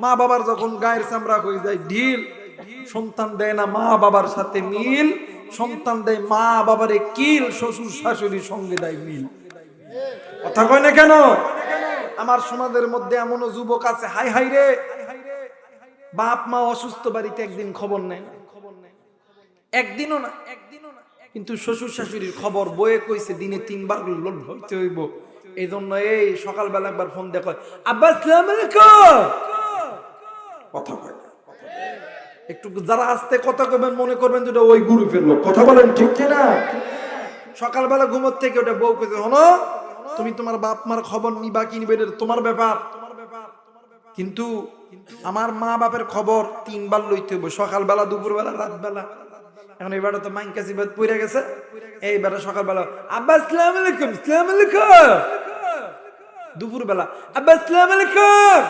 মা বাবার যখন গায়ের চামড়া হয়ে যায় ঢিল, সন্তান দেয় না মা বাবার সাথে মিল, সন্তান দেয় মা বাবারে কিল, শ্বশুর শাশুড়ির সঙ্গে দেয় মিল। কথা কয় না কেন? আমার সমাজের মধ্যে এমনও যুবক আছে, হাই হাই রে, বাপ মা অসুস্থ, বাড়িতে একদিন খবর নেয় না, একদিনও না, কিন্তু শ্বশুর শাশুড়ির খবর বয়ে কইছে দিনে 3 বার লোড হইতে হইব। এই জন্য এই সকালবেলা একবার ফোন দেখো, আব্বা আসসালামু আলাইকুম, কথা কয় না। একটু যারা আস্তে কথা কবেন মনে করবেন যেটা ওই গুরু ফেললো, কথা বলেন ঠিক কিনা? সকালবেলা ঘুমোর থেকে ওটা বউ কইছে, হনো তুমি তোমার বাপ মার খবর নিবা কি নিবে এটা তোমার ব্যাপার, কিন্তু আমার মা বাপের খবর 3 বার লইতে হইব, সকালবেলা, দুপুরবেলা, রাতবেলা। এখন এবারে তো মাইন কাশিবাদ পড়ে গেছে, এইবারে সকালবেলা আব্বা আসসালামু আলাইকুম, আসসালামু আলাইকুম, দুপুরবেলা আব্বা আসসালামু আলাইকুম।